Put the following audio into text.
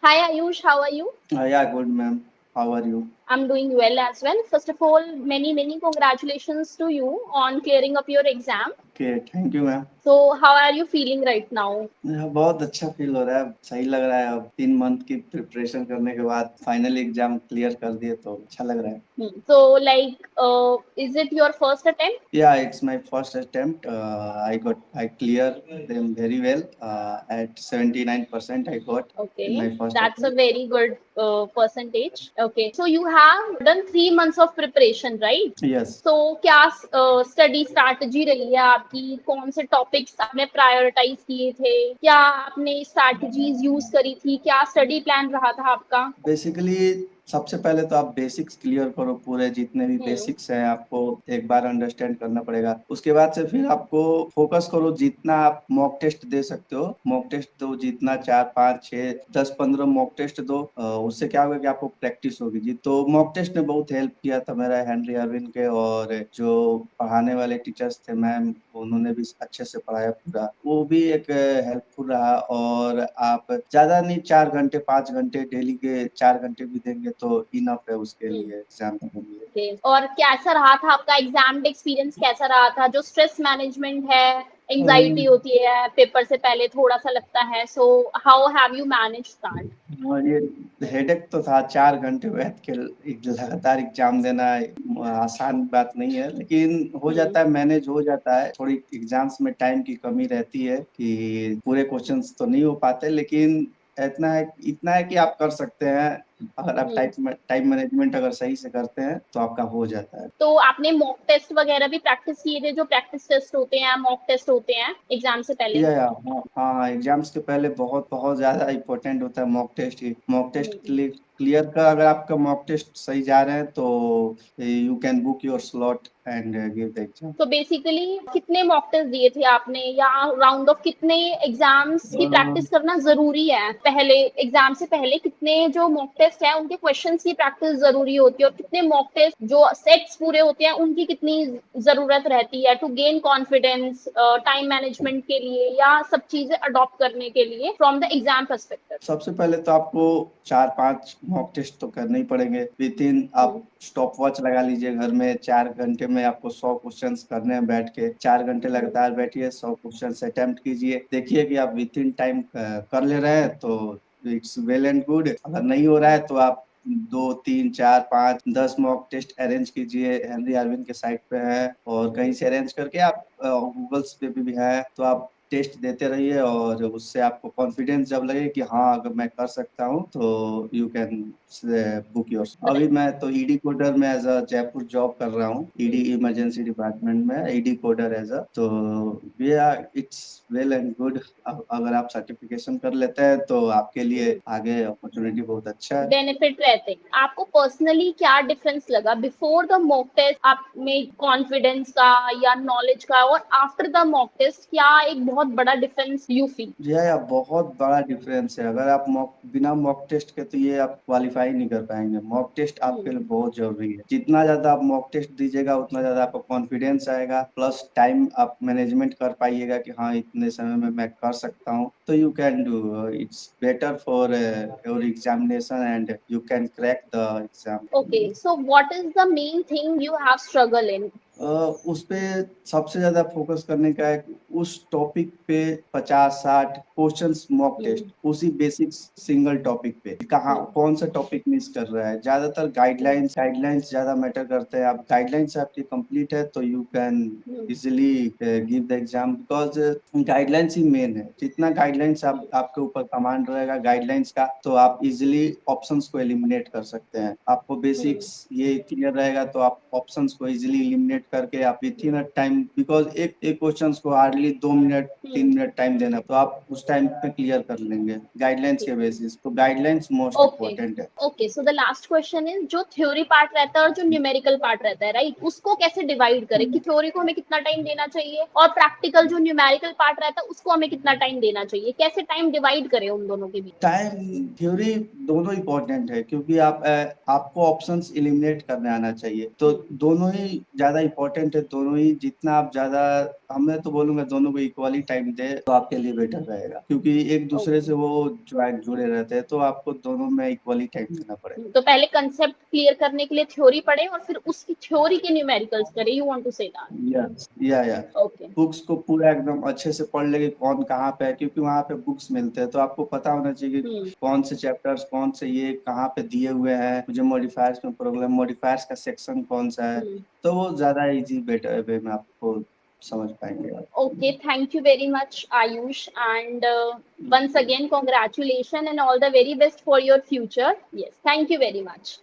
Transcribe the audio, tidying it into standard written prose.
Hi Ayush, how are you? Yeah, good, ma'am. How are you? I'm doing well as well. First of all, many congratulations to you on clearing up your exam. Okay, thank you, ma'am. So, how are you feeling right now? बहुत अच्छा feel हो रहा है, सही लग रहा है। अब 3 मंथ की प्रिपरेशन करने के बाद फाइनली एग्जाम क्लियर कर दिए तो अच्छा लग रहा है। So, like, is it your first attempt? Yeah, it's my first attempt. I clear them very well. At 79% I got in my Okay, first that's a attempt. very good percentage. Okay, so you have done 3 months of preparation, right? Yes. तो क्या study strategy रही है आपकी? कौन से topics आपने prioritise किए थे? क्या आपने स्ट्रैटेजीज यूज करी थी? क्या स्टडी प्लान रहा था आपका? बेसिकली सबसे पहले तो आप बेसिक्स क्लियर करो, पूरे जितने भी बेसिक्स हैं आपको एक बार अंडरस्टैंड करना पड़ेगा। उसके बाद से फिर आपको फोकस करो, जितना आप मॉक टेस्ट दे सकते हो मॉक टेस्ट दो, जितना 4 5 6 10 15 मॉक टेस्ट दो। उससे क्या होगा कि आपको प्रैक्टिस होगी जी। तो मॉक टेस्ट ने बहुत हेल्प किया था मेरा, हेनरी अरविंद के, और जो पढ़ाने वाले टीचर्स थे मैम, उन्होंने भी अच्छे से पढ़ाया पूरा, वो भी एक हेल्पफुल रहा। और आप ज्यादा नहीं, 4 घंटे 5 घंटे डेली के 4 घंटे भी देंगे तो इनफ है उसके लिए, एग्जाम देने के लिए। और कैसा रहा था आपका एग्जाम एक्सपीरियंस? कैसा रहा था? जो स्ट्रेस मैनेजमेंट है, एंजाइटी होती है पेपर से पहले, थोड़ा सा लगता है, so how have you manage that? और ये हेडेक तो था, 4 घंटे बैठ के लगातार एग्जाम देना आसान बात नहीं है, लेकिन हो जाता है, मैनेज हो जाता है। थोड़ी एग्जाम्स में टाइम की कमी रहती है कि पूरे क्वेश्चंस तो नहीं हो पाते, लेकिन इतना है कि आप कर सकते हैं। अगर आप टाइम मैनेजमेंट अगर सही से करते हैं तो आपका हो जाता है। तो आपने मॉक टेस्ट वगैरह भी प्रैक्टिस किए थे? जो प्रैक्टिस टेस्ट होते हैं, मॉक टेस्ट होते हैं एग्जाम से पहले? या हाँ हाँ, एग्जाम्स के पहले बहुत बहुत ज्यादा इम्पोर्टेंट होता है मॉक टेस्ट ही। मॉक टेस्ट क्लियर का, अगर आपका मॉक टेस्ट सही जा रहे हैं तो you can book your slot and give the exam. तो बेसिकली कितने मॉक टेस्ट दिए थे आपने, या राउंड ऑफ कितने एग्जाम्स की प्रैक्टिस करना जरूरी है? पहले एग्जाम से पहले कितने जो मॉक टेस्ट है उनके क्वेश्चंस की प्रैक्टिस जरूरी होती है, और कितने मॉक टेस्ट जो सेट्स पूरे होते हैं उनकी कितनी जरूरत रहती है to gain confidence, time management के लिए, या सब चीजें अडॉप्ट करने के लिए फ्रॉम द एग्जाम पर्सपेक्टिव? सबसे पहले तो आपको 4 5 मॉक टेस्ट तो करने ही पड़ेंगे। विद इन आप स्टॉप वॉच लगा लीजिए घर में, 4 घंटे में आपको 100 क्वेश्चंस करने हैं बैठ के। 4 घंटे लगातार बैठिए, 100 क्वेश्चंस अटेम्प्ट कीजिए, देखिए कि आप विद इन टाइम कर ले रहे हैं तो इट्स वेल एंड गुड। अगर नहीं हो रहा है तो आप 2 3 4 5 10 मॉक टेस्ट अरेंज कीजिए, हेनरी अरविंद के साइट पे है, और कहीं से अरेंज करके आप गूगल्स पे भी है, तो आप टेस्ट देते रहिए। और उससे आपको कॉन्फिडेंस जब लगे कि हाँ अगर मैं कर सकता हूँ तो यू कैन बुक योर। अभी मैं तो ईडी कोडर में एज अ जयपुर जॉब कर रहा हूँ, ईडी इमरजेंसी डिपार्टमेंट में ईडी कोडर एज अ। तो इट्स वेल एंड गुड। अगर आप सर्टिफिकेशन कर लेते हैं तो आपके लिए आगे अपॉर्चुनिटी बहुत अच्छा है, बेनिफिट रहते हैं। आपको पर्सनली क्या डिफरेंस लगा बिफोर द मॉक टेस्ट आप में कॉन्फिडेंस का या नॉलेज का, और आफ्टर द मॉक टेस्ट क्या एक बहुत बड़ा डिफरेंस यू फील? या बहुत बड़ा डिफरेंस है। अगर आप बिना मॉक टेस्ट के तो ये आप क्वालिफाई नहीं कर पाएंगे। मॉक टेस्ट आपके लिए बहुत जरूरी है। जितना ज्यादा आप मॉक टेस्ट दीजिएगा उतना ज्यादा आपको कॉन्फिडेंस आएगा, प्लस टाइम आप मैनेजमेंट कर पाइएगा कि हाँ इतने समय में मैं कर सकता हूँ, तो you can do. It's better for your examination and you can crack the exam. Okay, so what is the main thing you have struggle in? उस पे सबसे ज्यादा फोकस करने का है, उस टॉपिक पे 50 60 क्वेश्चंस मॉक टेस्ट, उसी बेसिक सिंगल टॉपिक पे कहाँ कौन सा टॉपिक मिस कर रहा है। ज्यादातर गाइडलाइंस ज्यादा मैटर करते हैं। आप गाइडलाइंस आपकी कंप्लीट है तो you can easily give the exam, because guidelines he main है। जितना गाइडलाइंस आपके ऊपर कमांड रहेगा गाइडलाइंस का, तो आप इजिली ऑप्शंस को एलिमिनेट कर सकते हैं। आपको बेसिक्स ये क्लियर रहेगा तो आप ऑप्शंस को इजिली एलिमिनेट करके आप विथ इन टाइम, बिकॉज एक क्वेश्चन को हार्डली 2 मिनट 3 मिनट टाइम देना, तो आप उस टाइम पे क्लियर कर लेंगे गाइडलाइंस के बेसिस। तो गाइडलाइंस मोस्ट ओके इम्पोर्टेंट है। Okay, so the last question is, जो थ्योरी पार्ट रहता है और जो न्यूमेरिकल पार्ट रहता है, राइट, उसको कैसे डिवाइड करें कि थ्योरी को हमें कितना टाइम देना चाहिए, और प्रैक्टिकल जो न्यूमेरिकल पार्ट रहता है उसको हमें कितना टाइम देना चाहिए? कैसे टाइम डिवाइड करें उन दोनों के बीच? टाइम थ्योरी दोनों इम्पोर्टेंट है, क्योंकि आपको ऑप्शंस एलिमिनेट करने आना चाहिए। तो दोनों ही ज्यादा इम्पोर्टेंट है। दोनों ही जितना आप ज्यादा मैं तो बोलूंगा दोनों को इक्वली टाइम दे तो आपके लिए बेटर रहेगा, क्योंकि एक दूसरे से वो जुड़े रहते हैं, तो आपको दोनों में इक्वली टाइम देना पड़ेगा। तो पहले कंसेप्ट क्लियर करने के लिए थ्योरी पढ़े और फिर उसकी थ्योरी के न्यूमेरिकल्स करें, you want to say that? Yes, yeah okay. Books को पूरा एकदम अच्छे से पढ़ लेंगे कौन कहाँ पे है, क्योंकि वहाँ पे बुक्स मिलते हैं, तो आपको पता होना चाहिए कि कौन से चैप्टर्स कौन से ये कहाँ पे दिए हुए हैं, मुझे मॉडिफायर्स में प्रॉब्लम, मॉडिफायर्स का सेक्शन कौन सा है, तो वो ज्यादा इजी बेटर वे में आपको समझ पाएंगे आप। Okay, thank you very much, Ayush, and once again, congratulations and all the very best for your future. Yes, thank you very much.